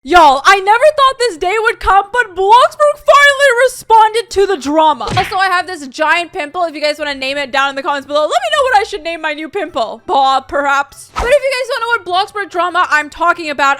Y'all, I never thought this day would come, but Bloxburg finally responded to the drama. Also, I have this giant pimple. If you guys want to name it down in the comments below, let me know what I should name my new pimple. Bob, perhaps. But if you guys don't know what Bloxburg drama I'm talking about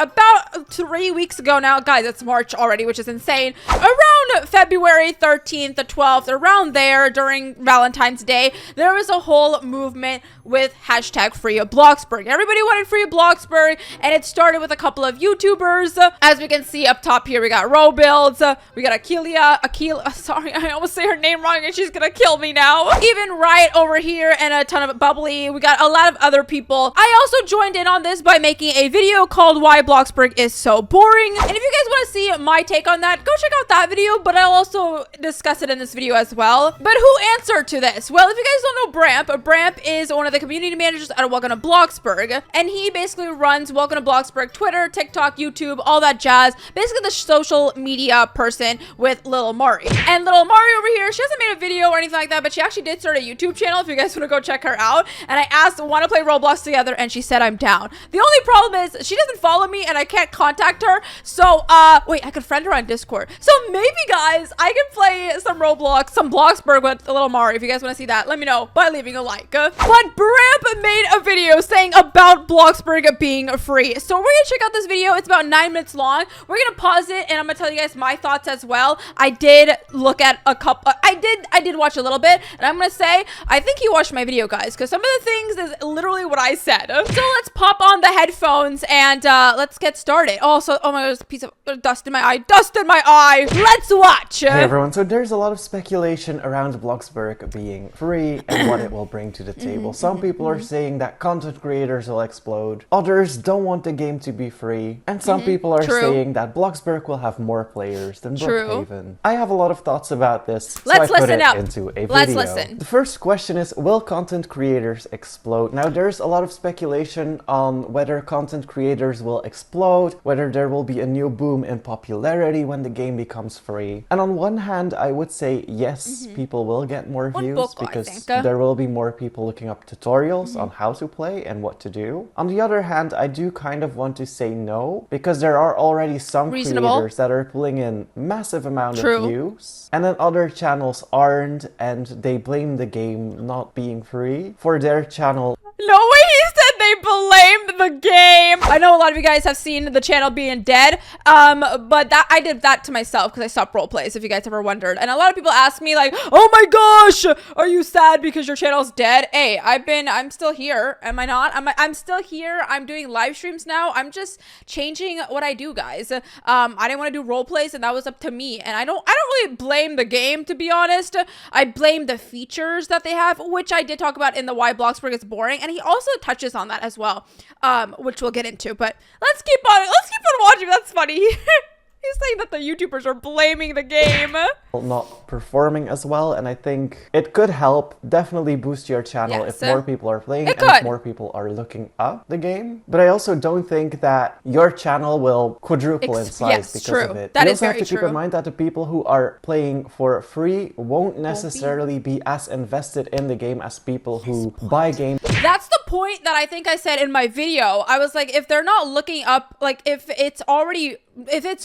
3 weeks ago now, guys, it's March already, which is insane. Around February 13th to 12th, around there during Valentine's Day, there was a whole movement with hashtag free of Bloxburg. Everybody wanted free of Bloxburg, and it started with a couple of YouTubers. As we can see up top here, we got Robuilds, we got Akila, sorry, I almost say her name wrong and she's gonna kill me now. Even right over here and a ton of Bubbly. We got a lot of other people. I also joined in on this by making a video called Why Bloxburg is So Boring. And if you guys want to see my take on that, go check out that video, but I'll also discuss it in this video as well. But who answered to this? Well, if you guys don't know Bramp is one of the community managers at Welcome to Bloxburg, and he basically runs Welcome to Bloxburg, Twitter, TikTok, YouTube, all that jazz. Basically the social media person with Little Mari. And Little Mari over here, she hasn't made a video or anything like that, but she actually did start a YouTube channel if you guys want to go check her out. And I asked, want to play Roblox together? And she said, I'm down. The only problem is she doesn't follow me and I can't contact her. So, wait, I could friend her on Discord. So maybe, guys, I can play some Roblox, some Bloxburg with Little Mari. If you guys want to see that, let me know by leaving a like. But Bramp made a video saying about Bloxburg being free. So we're going to check out this video. It's about 9 minutes long. We're gonna pause it and I'm gonna tell you guys my thoughts as well. I did look at a couple, I did watch a little bit, and I'm gonna say I think you watched my video, guys, because some of the things is literally what I said. So let's pop on the headphones and let's get started. Also, oh my god, there's a piece of dust in my eye. Let's watch. Hey everyone, so there's a lot of speculation around Bloxburg being free and what it will bring to the table. Some people are saying that content creators will explode, others don't want the game to be free, and some people are saying that Bloxburg will have more players than Brookhaven. I have a lot of thoughts about this, so let's I put listen it up. into a video. Let's listen. The first question is, will content creators explode? Now, there's a lot of speculation on whether content creators will explode, whether there will be a new boom in popularity when the game becomes free. And on one hand, I would say yes, people will get more views because there will be more people looking up tutorials on how to play and what to do. On the other hand, I do kind of want to say no, because there are already some creators that are pulling in massive amount of views, and then other channels aren't, and they blame the game not being free for their channel. No way he said they blamed the game. I know a lot of you guys have seen the channel being dead, but that I did that to myself because I stopped roleplays, if you guys ever wondered. And a lot of people ask me like, oh my gosh, are you sad because your channel's dead? Hey, I'm still here. Am I not? I'm still here. I'm doing live streams now. I'm just changing what I do, guys. I didn't want to do roleplays, and that was up to me. And I don't really blame the game, to be honest. I blame the features that they have, which I did talk about in the Why Bloxburg is Boring. And he also touches on that as well, which we'll get into. But let's keep on watching. That's funny. He's saying that the YouTubers are blaming the game. Not performing as well, and I think it could help definitely boost your channel if more people are playing and if more people are looking up the game. But I also don't think that your channel will quadruple in size because of it. You also have to keep in mind that the people who are playing for free won't necessarily be as invested in the game as people who buy games. That's the point that I think I said in my video. I was like, if they're not looking up, like if it's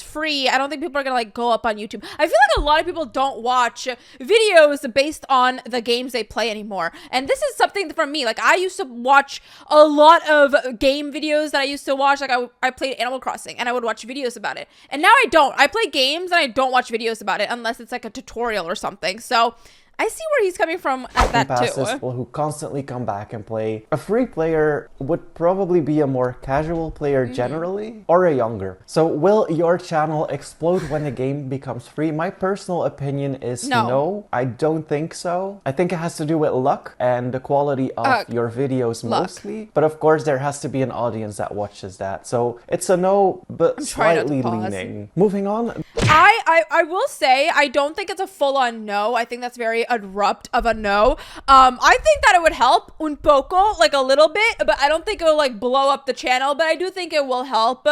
free, I don't think people are gonna like go up on YouTube. I feel like a lot of people don't watch videos based on the games they play anymore. And this is something from me. Like I used to watch a lot of game videos that I used to watch. Like I played Animal Crossing and I would watch videos about it. And now I don't. I play games and I don't watch videos about it unless it's like a tutorial or something. So I see where he's coming from at that too. People who constantly come back and play. A free player would probably be a more casual player generally, or a younger. So will your channel explode when the game becomes free? My personal opinion is no. I don't think so. I think it has to do with luck and the quality of your videos mostly. But of course there has to be an audience that watches that. So it's a no, but slightly leaning. Moving on. I will say I don't think it's a full-on no. I think that's very abrupt of a no. I think that it would help un poco, like a little bit, but I don't think it will like blow up the channel, but I do think it will help.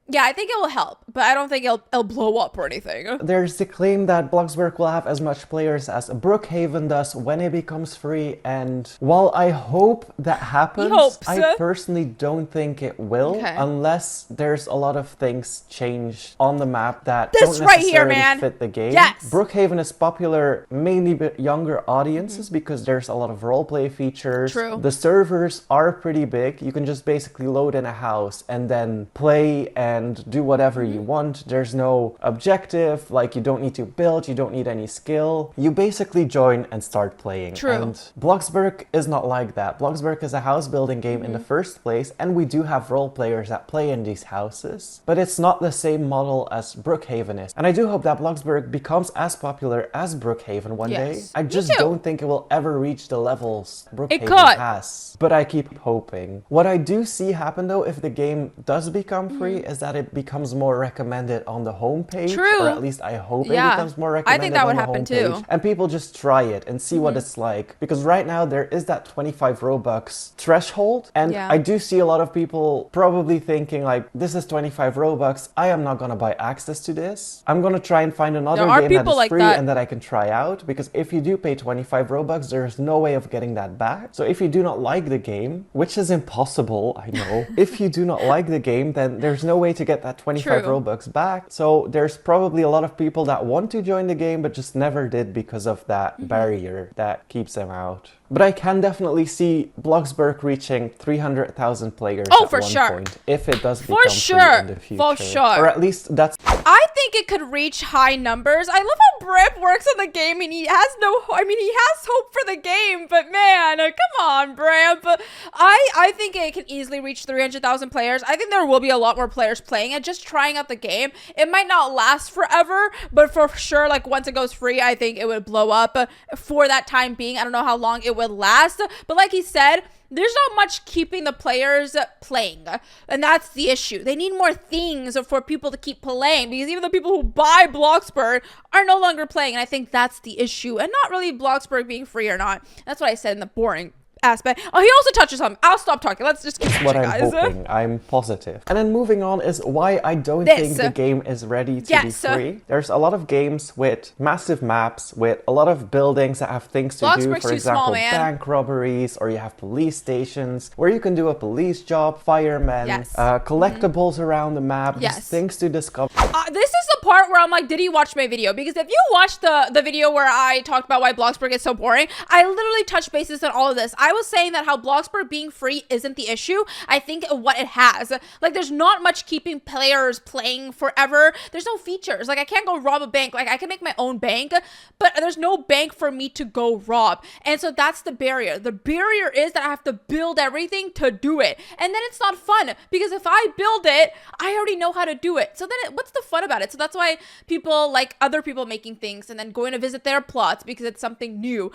Yeah, I think it will help, but I don't think it'll blow up or anything. There's the claim that Bloxburg will have as much players as Brookhaven does when it becomes free, and while I hope that happens, I personally don't think it will, unless there's a lot of things changed on the map that don't necessarily fit the game. Yes. Brookhaven is popular mainly with younger audiences because there's a lot of roleplay features. True. The servers are pretty big. You can just basically load in a house and then play and do whatever you want. There's no objective, like you don't need to build, you don't need any skill. You basically join and start playing. True. And Bloxburg is not like that. Bloxburg is a house building game in the first place, and we do have role players that play in these houses, but it's not the same model as Brookhaven is. And I do hope that Bloxburg becomes as popular as Brookhaven one day. I just don't think it will ever reach the levels Brookhaven has, but I keep hoping. What I do see happen though, if the game does become free, is that it becomes more recommended on the homepage. Or at least I hope it becomes more recommended. I think that would on the happen homepage. too. And people just try it and see what it's like. Because right now there is that 25 Robux threshold. And I do see a lot of people probably thinking like, this is 25 Robux. I am not going to buy access to this. I'm going to try and find another game that is free and that I can try out. Because if you do pay 25 Robux, there's no way of getting that back. So if you do not like the game, which is impossible, I know. If you do not like the game, then there's no way to get that 25 Robux back. So there's probably a lot of people that want to join the game but just never did because of that barrier that keeps them out. But I can definitely see Bloxburg reaching 300,000 players at one point if it does become free in the future. For sure. Or at least that's... I think it could reach high numbers. I love how Brip works on the game and he has he has hope for the game, but man, come on, Brip. I think it can easily reach 300,000 players. I think there will be a lot more players playing it, just trying out the game. It might not last forever, but for sure, like once it goes free, I think it would blow up for that time being. I don't know how long it would last, but like he said, there's not much keeping the players playing, and that's the issue. They need more things for people to keep playing, because even the people who buy Bloxburg are no longer playing, and I think that's the issue, and not really Bloxburg being free or not. That's what I said in the boring aspect. Oh, he also touches something. I'll stop talking. Let's just keep touching, what I'm guys. hoping. I'm positive. And then moving on is why I don't think the game is ready to be free. There's a lot of games with massive maps, with a lot of buildings that have things to do. For example, bank robberies, or you have police stations where you can do a police job, firemen, collectibles around the map, just things to discover. This is the part where I'm like, did he watch my video? Because if you watched the video where I talked about why Bloxburg is so boring, I literally touched bases on all of this. I was saying that how Bloxburg being free isn't the issue. I think what it has, like, there's not much keeping players playing forever. There's no features. Like, I can't go rob a bank. Like, I can make my own bank, but there's no bank for me to go rob. And so that's the barrier. The barrier is that I have to build everything to do it. And then it's not fun, because if I build it, I already know how to do it. So then what's the fun about it? So that's why people like other people making things and then going to visit their plots, because it's something new.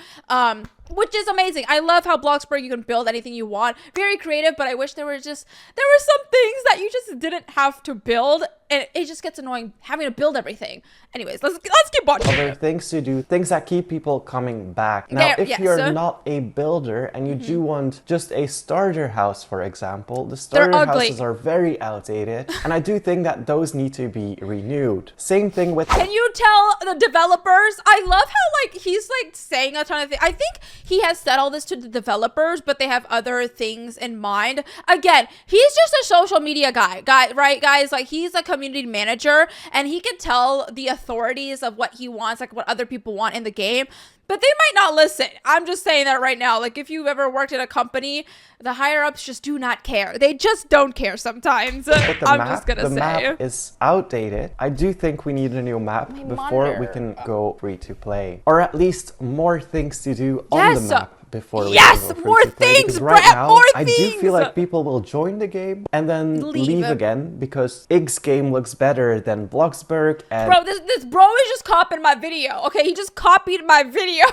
Which is amazing. I love how Bloxburg, you can build anything you want. Very creative, but I wish there were some things that you just didn't have to build, and it just gets annoying having to build everything. Anyways, let's keep watching. Other things to do, things that keep people coming back. Now, if you're not a builder and you do want just a starter house, for example, the starter houses are very outdated, and I do think that those need to be renewed. Same thing with... Can you tell the developers? I love how, like, he's, like, saying a ton of things. I think he has said all this to the developers, but they have other things in mind. Again, he's just a social media guy, right, guys? Like, he's a community manager, and he can tell the authorities of what he wants, like what other people want in the game. But they might not listen. I'm just saying that right now. Like, if you've ever worked at a company, the higher-ups just do not care. They just don't care sometimes. I'm just gonna say. The map is outdated. I do think we need a new map before we can go free to play. Or at least more things to do on the map before we can go free more to play. things, because right now, more I things. do feel like people will join the game and then leave again, because Ig's game looks better than Bloxburg. And bro, this bro is just copying my video. Okay, he just copied my video.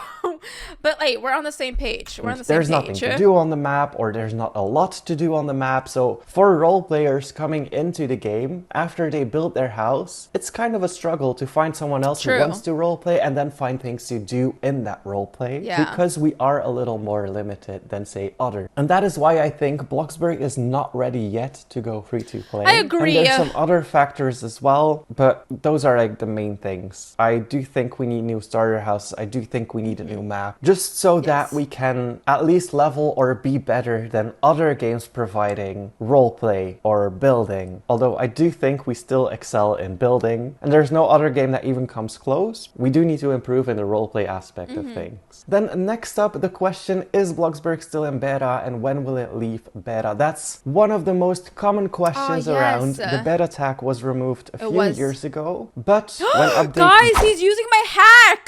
But like, we're on the same page. We're on the same page. There's nothing to do on the map, or there's not a lot to do on the map. So for role players coming into the game after they build their house, it's kind of a struggle to find someone else who wants to roleplay and then find things to do in that roleplay. Because we are a little little more limited than, say, other. And that is why I think Bloxburg is not ready yet to go free to play. I agree. And there's some other factors as well, but those are like the main things. I do think we need new starter houses. I do think we need a new map, just so that we can at least level or be better than other games providing roleplay or building. Although I do think we still excel in building, and there's no other game that even comes close. We do need to improve in the roleplay aspect of things. Then next up, the question, is Bloxburg still in beta and when will it leave beta? That's one of the most common questions around. The beta tag was removed a few years ago, but when updated... Guys, he's using my hack!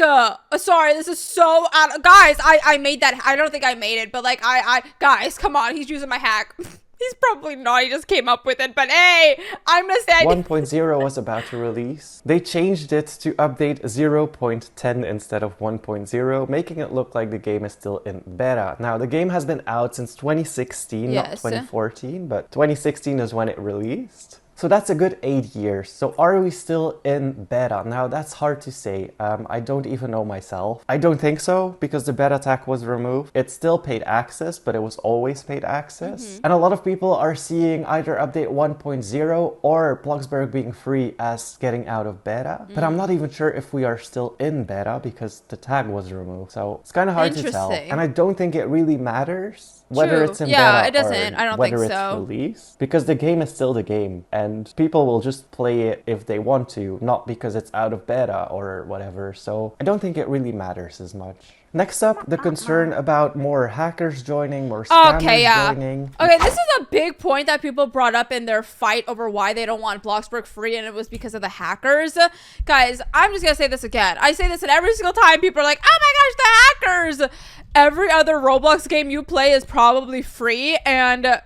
Sorry, this is so guys, I made that. I don't think I made it, but like, guys, come on, he's using my hack. He's probably not, he just came up with it, but hey, I'm gonna say 1.0 was about to release. They changed it to update 0.10 instead of 1.0, making it look like the game is still in beta. Now, the game has been out since 2016, not 2014, but 2016 is when it released. So that's a good 8 years. So are we still in beta? Now that's hard to say. I don't even know myself. I don't think so, because the beta tag was removed. It's still paid access, but it was always paid access. And a lot of people are seeing either update 1.0 or Bloxburg being free as getting out of beta. But I'm not even sure if we are still in beta because the tag was removed. So it's kind of hard to tell. And I don't think it really matters whether it's in beta it doesn't. I don't whether think it's so. released, because the game is still the game and people will just play it if they want to, not because it's out of beta or whatever. So I don't think it really matters as much. Next up, the concern about more hackers joining, more scammers joining. Okay, this is a big point that people brought up in their fight over why they don't want Bloxburg free, and it was because of the hackers. Guys, I'm just gonna say this again. I say this in every single time people are like, oh my gosh, the hackers! Every other Roblox game you play is probably free, and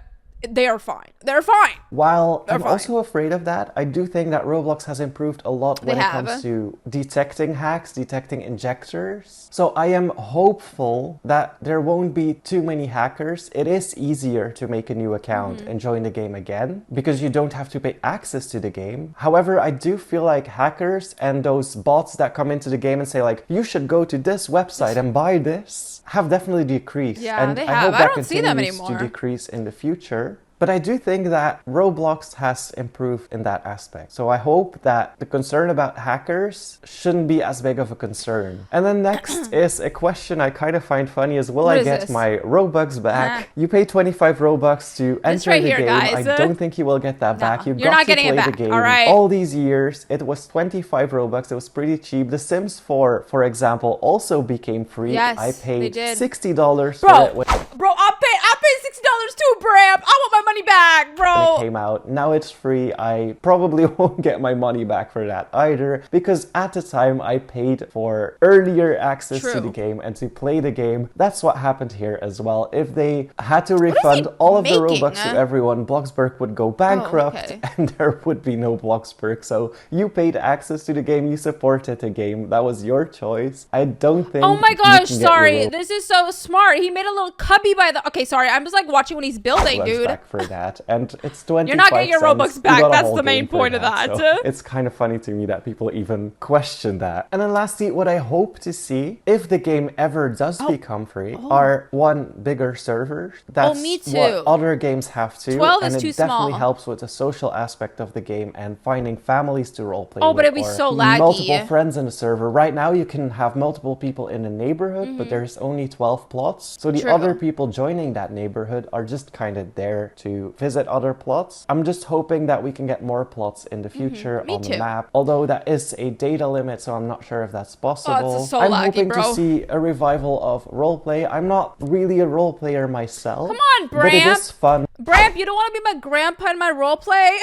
they are fine. They're fine. While I'm also afraid of that, I do think that Roblox has improved a lot when it comes to detecting hacks, detecting injectors. So I am hopeful that there won't be too many hackers. It is easier to make a new account and join the game again because you don't have to pay access to the game. However, I do feel like hackers and those bots that come into the game and say like, you should go to this website and buy this, have definitely decreased. Yeah, and they I have. hope that I don't see them continues anymore. to decrease in the future. But I do think that Roblox has improved in that aspect. So I hope that the concern about hackers shouldn't be as big of a concern. And then next is a question I kind of find funny is, will I get my Robux back? You pay 25 Robux to enter the game. Guys. I don't think you will get that back. You You're got not to getting play it the back. game All right. all these years. It was 25 Robux. It was pretty cheap. The Sims 4, for example, also became free. Yes, I paid they did. $60 for it. Bro, I paid $60 too, Bram. I want my money back, bro. When it came out. Now it's free. I probably won't get my money back for that either, because at the time I paid for earlier access to the game and to play the game. That's what happened here as well. If they had to refund all of the Robux to everyone, Bloxburg would go bankrupt and there would be no Bloxburg. So you paid access to the game, you supported the game. That was your choice. I don't think. Oh my gosh, sorry. This is so smart. He made a little cubby by the. Okay, sorry. I'm just like watching when he's building, dude. Back for that, and it's 25 You're not getting your cents. Robux back. That's the main point of that. So it's kind of funny to me that people even question that. And then lastly, what I hope to see, if the game ever does become free, are one bigger servers. That's me too. what other games have to. 12 and is too it definitely small. helps with the social aspect of the game and finding families to roleplay with. Oh, but it'd be so laggy. Multiple friends in a server. Right now, you can have multiple people in a neighborhood, but there's only 12 plots. So the other people joining that neighborhood are just kind of there to visit other plots. I'm just hoping that we can get more plots in the future on the map. Although that is a data limit, so I'm not sure if that's possible. It's so I'm laggy, hoping bro. to see a revival of roleplay. I'm not really a role player myself. Come on, Bram. But it is fun. Bram, you don't want to be my grandpa in my roleplay?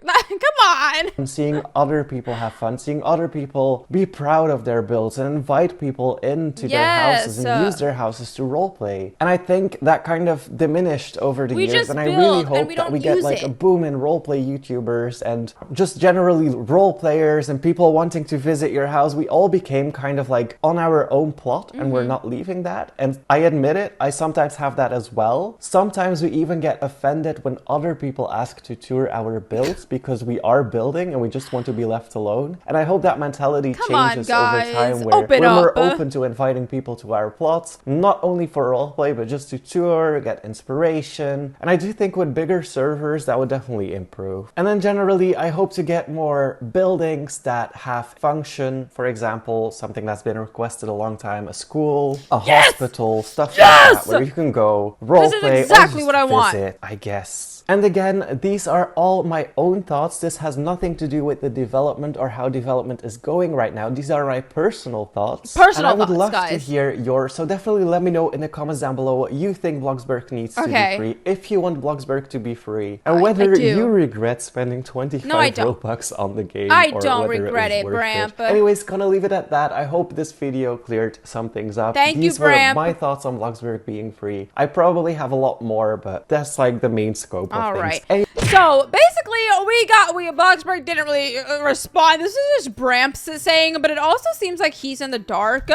Come on. And seeing other people have fun, seeing other people be proud of their builds and invite people into their houses and use their houses to roleplay. And I think that kind of diminished over the years, and I really hope that we get like a boom in roleplay YouTubers and just generally role players and people wanting to visit your house. We all became kind of like on our own plot and we're not leaving that. And I admit it, I sometimes have that as well. Sometimes we even get offended offended when other people ask to tour our builds because we are building and we just want to be left alone. And I hope that mentality changes over time, where we're more open to inviting people to our plots, not only for roleplay, but just to tour, get inspiration. And I do think with bigger servers, that would definitely improve. And then generally, I hope to get more buildings that have function. For example, something that's been requested a long time, a school, a hospital, stuff like that, where you can go roleplay. This is exactly what I want, I guess. And again, these are all my own thoughts. This has nothing to do with the development or how development is going right now. These are my personal thoughts. And I would love to hear yours. So definitely let me know in the comments down below what you think Bloxburg needs to be free, if you want Bloxburg to be free, and whether you regret spending 25 Robux on the game. I don't regret it, Bramp. Anyways, gonna leave it at that. I hope this video cleared some things up. These were my thoughts on Bloxburg being free. I probably have a lot more, but that's like the main scope. All right. So basically, Bloxburg didn't really respond. This is just Bramps saying, but it also seems like he's in the dark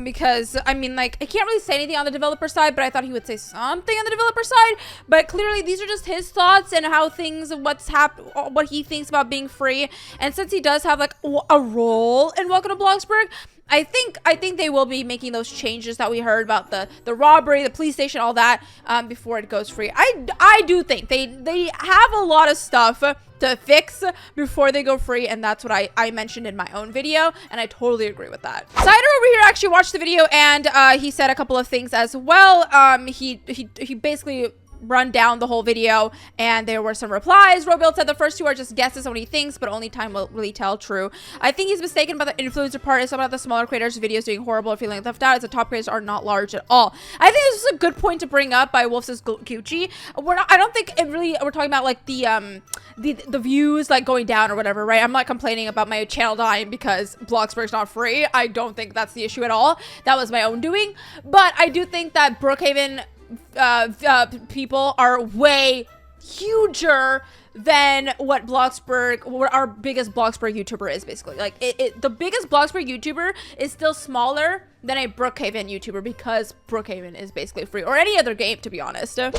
because I mean, like, I can't really say anything on the developer side, but I thought he would say something on the developer side. But clearly, these are just his thoughts and how things, what he thinks about being free. And since he does have like a role in Welcome to Bloxburg, I think they will be making those changes that we heard about the robbery, the police station, all that before it goes free. I do think they have a lot of stuff to fix before they go free, and that's what I mentioned in my own video, and I totally agree with that. Cider over here actually watched the video, and he said a couple of things as well. He basically run down the whole video, and there were some replies. Robuild said the first two are just guesses on what he thinks, but only time will really tell. True. I think he's mistaken about the influencer part. Is some of the smaller creators' videos doing horrible or feeling left out, as the top creators are not large at all. I think this is a good point to bring up by Wolf's Gucci. I don't think it really, we're talking about like the views like going down or whatever, right? I'm not complaining about my channel dying because Bloxburg's not free. I don't think that's the issue at all. That was my own doing. But I do think that Brookhaven people are way huger than what our biggest Bloxburg YouTuber is, basically. Like, the biggest Bloxburg YouTuber is still smaller than a Brookhaven YouTuber because Brookhaven is basically free, or any other game, to be honest. And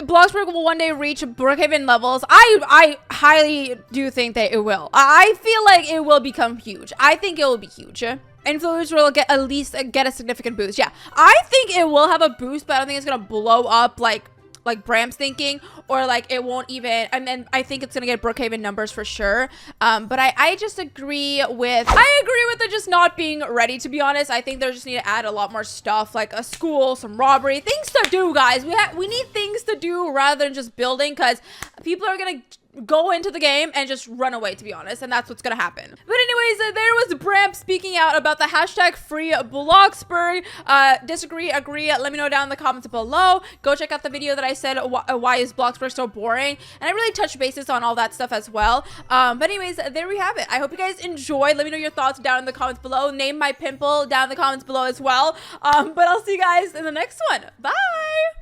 Bloxburg will one day reach Brookhaven levels. I highly do think that it will. I feel like it will become huge. I think it will be huge. Influencers will at least get a significant boost. Yeah, I think it will have a boost, but I don't think it's gonna blow up like Bram's thinking, or like it won't even. And then I think it's gonna get Brookhaven numbers for sure. But I just agree with it just not being ready, to be honest. I think they just need to add a lot more stuff, like a school, some robbery, things to do, guys. We need things to do rather than just building, because people are gonna go into the game and just run away, to be honest, and that's what's gonna happen. But anyways, there was Bramp speaking out about the hashtag free Bloxburg. Disagree, agree, let me know down in the comments below. Go check out the video that I said why is Bloxburg so boring, and I really touched bases on all that stuff as well. But anyways, there we have it. I hope you guys enjoyed. Let me know your thoughts down in the comments below. Name my pimple down in the comments below as well. But I'll see you guys in the next one. Bye.